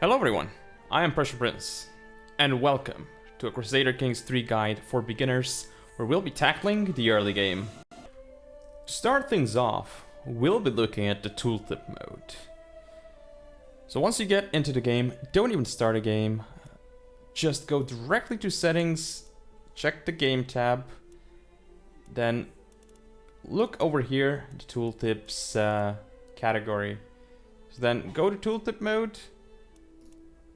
Hello everyone, I am PrussianPrince, and welcome to a Crusader Kings 3 guide for beginners, where we'll be tackling the early game. To start things off, we'll be looking at the TOOLTIP mode. So once you get into the game, don't even start a game, just go directly to settings, check the game tab, then look over here, the tooltips category. So then go to TOOLTIP mode,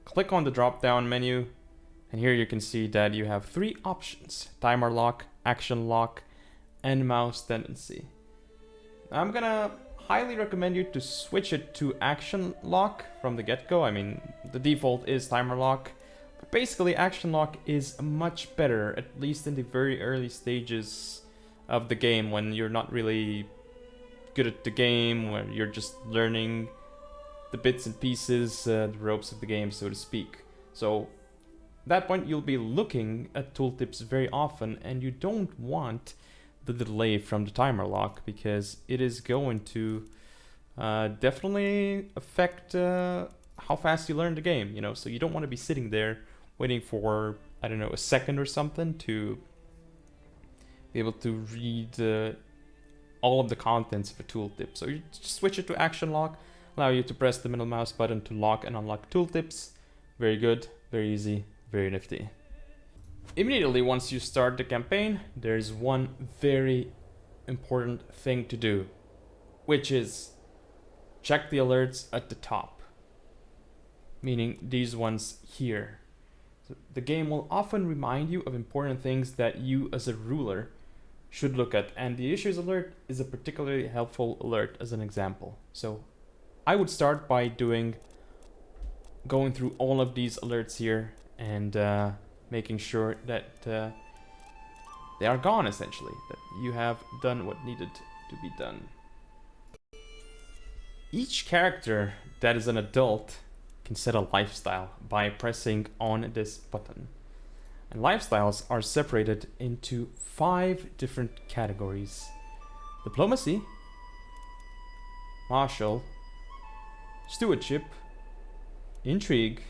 click on the drop down menu, and here you can see that you have three options: timer lock, action lock, and mouse tendency. I'm gonna highly recommend you to switch it to action lock from the get-go. I mean, the default is timer lock, but basically action lock is much better, at least in the very early stages of the game, when you're not really good at the game, when you're just learning the bits and pieces, the ropes of the game, so to speak. So at that point you'll be looking at tooltips very often, and you don't want the delay from the timer lock, because it is going to definitely affect how fast you learn the game, you know. So you don't want to be sitting there waiting for, I don't know, a second or something to be able to read all of the contents of a tooltip. So you just switch it to action lock, allow you to press the middle mouse button to lock and unlock tooltips. Very good, very easy, very nifty. Immediately once you start the campaign, there's one very important thing to do, which is check the alerts at the top, meaning these ones here. So the game will often remind you of important things that you as a ruler should look at, and the issues alert is a particularly helpful alert as an example. So I would start by going through all of these alerts here and making sure that they are gone, essentially, that you have done what needed to be done. Each character that is an adult can set a lifestyle by pressing on this button. And lifestyles are separated into 5 different categories: diplomacy, martial, stewardship, intrigue,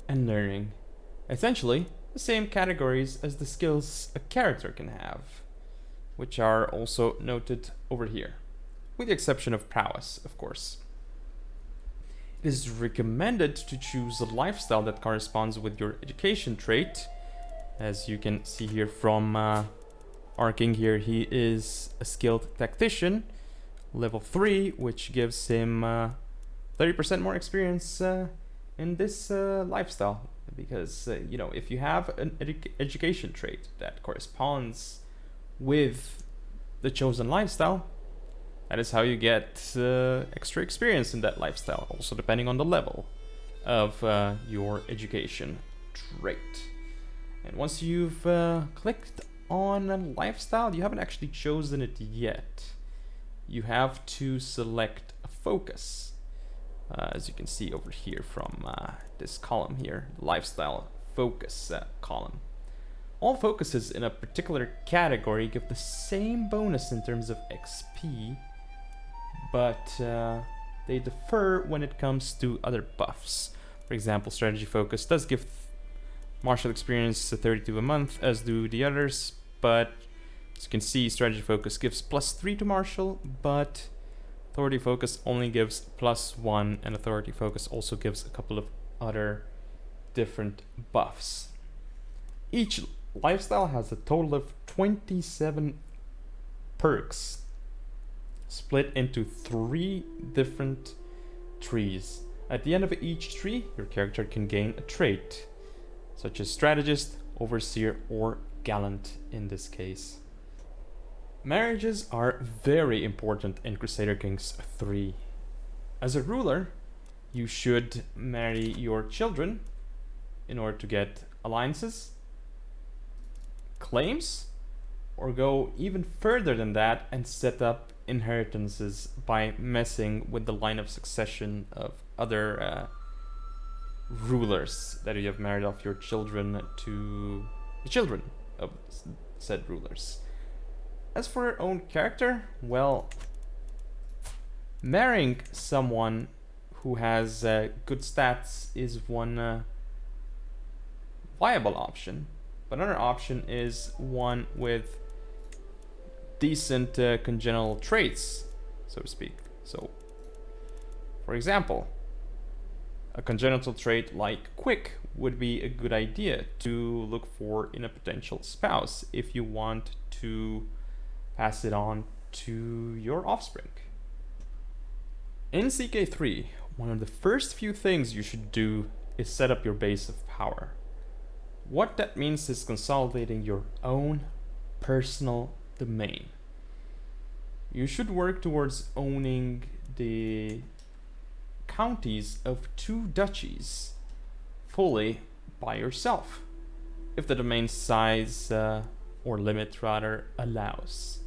and learning. Essentially, the same categories as the skills a character can have, which are also noted over here, with the exception of prowess, of course. It is recommended to choose a lifestyle that corresponds with your education trait. As you can see here from our king here, he is a skilled tactician, level 3, which gives him 30% more experience in this lifestyle, because you know, if you have an education trait that corresponds with the chosen lifestyle, that is how you get extra experience in that lifestyle, also depending on the level of your education trait. And once you've clicked on a lifestyle, you haven't actually chosen it yet. You have to select a focus. As you can see over here from this column here, lifestyle focus column. All focuses in a particular category give the same bonus in terms of XP, but they differ when it comes to other buffs. For example, strategy focus does give martial experience 32 a month, as do the others, but as you can see, strategy focus gives +3 to martial, but authority focus only gives +1, and authority focus also gives a couple of other different buffs. Each lifestyle has a total of 27 perks, split into 3 different trees. At the end of each tree, your character can gain a trait, such as strategist, overseer, or gallant in this case. Marriages are very important in Crusader Kings 3. As a ruler, you should marry your children in order to get alliances, claims, or go even further than that and set up inheritances by messing with the line of succession of other rulers that you have married off your children to the children of said rulers. As for your own character, well, marrying someone who has good stats is one viable option, but another option is one with decent congenital traits, so to speak. So, for example, a congenital trait like quick would be a good idea to look for in a potential spouse if you want to pass it on to your offspring. In CK3, one of the first few things you should do is set up your base of power. What that means is consolidating your own personal domain. You should work towards owning the counties of 2 duchies fully by yourself, if the domain size or limit rather allows.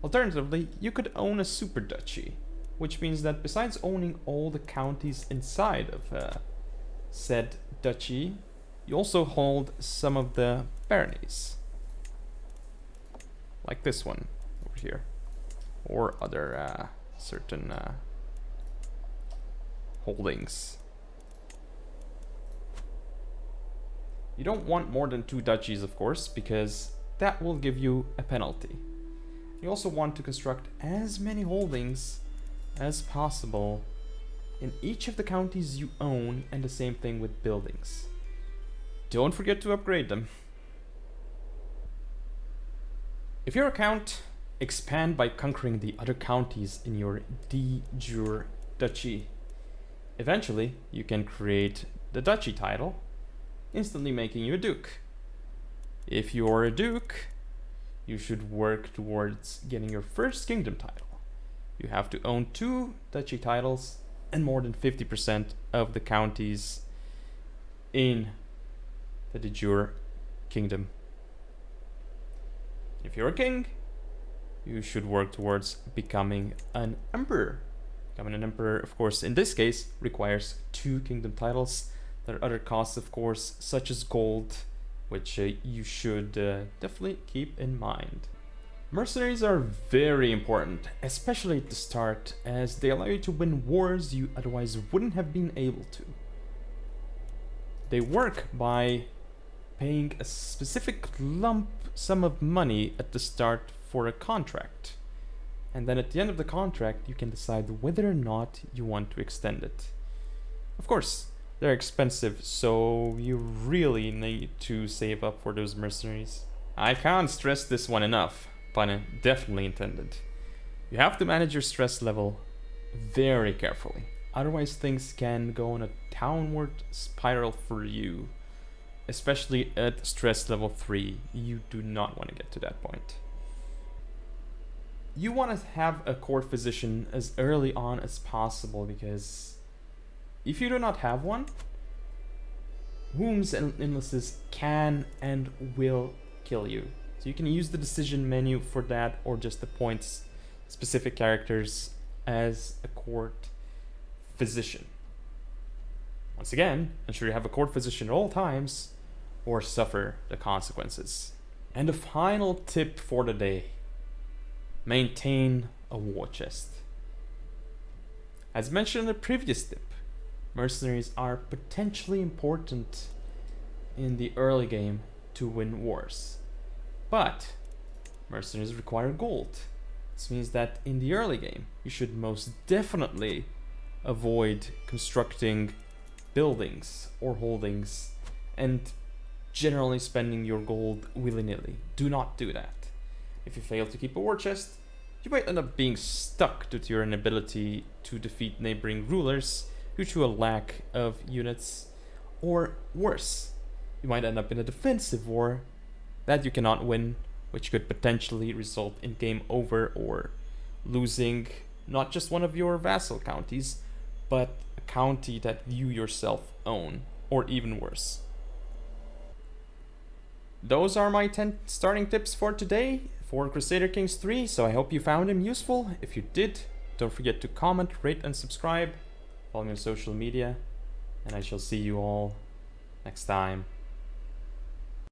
Alternatively, you could own a super duchy, which means that besides owning all the counties inside of said duchy, you also hold some of the baronies, like this one over here, or other certain holdings. You don't want more than 2 duchies, of course, because that will give you a penalty. You also want to construct as many holdings as possible in each of the counties you own, and the same thing with buildings. Don't forget to upgrade them. If your account expand by conquering the other counties in your de jure duchy, eventually you can create the duchy title, instantly making you a duke. If you're a duke, you should work towards getting your first kingdom title. You have to own 2 duchy titles and more than 50% of the counties in the de jure kingdom. If you're a king, you should work towards becoming an emperor. Becoming an emperor, of course, in this case, requires 2 kingdom titles. There are other costs, of course, such as gold, which you should definitely keep in mind. Mercenaries are very important, especially at the start, as they allow you to win wars you otherwise wouldn't have been able to. They work by paying a specific lump sum of money at the start for a contract, and then at the end of the contract you can decide whether or not you want to extend it. Of course, they're expensive, so you really need to save up for those mercenaries. I can't stress this one enough, pun definitely intended. You have to manage your stress level very carefully, otherwise things can go on a downward spiral for you. Especially at stress level 3, you do not want to get to that point. You want to have a court physician as early on as possible, because if you do not have one, wounds and illnesses can and will kill you. So you can use the decision menu for that, or just appoint specific characters as a court physician. Once again, ensure you have a court physician at all times, or suffer the consequences. And the final tip for the day: maintain a war chest. As mentioned in the previous tip, mercenaries are potentially important in the early game to win wars. But mercenaries require gold. This means that in the early game, you should most definitely avoid constructing buildings or holdings and generally spending your gold willy-nilly. Do not do that. If you fail to keep a war chest, you might end up being stuck due to your inability to defeat neighboring rulers due to a lack of units, or worse, you might end up in a defensive war that you cannot win, which could potentially result in game over or losing not just one of your vassal counties, but a county that you yourself own, or even worse. Those are my 10 starting tips for today for Crusader Kings 3, so I hope you found them useful. If you did, don't forget to comment, rate and subscribe. Follow me on social media, and I shall see you all next time.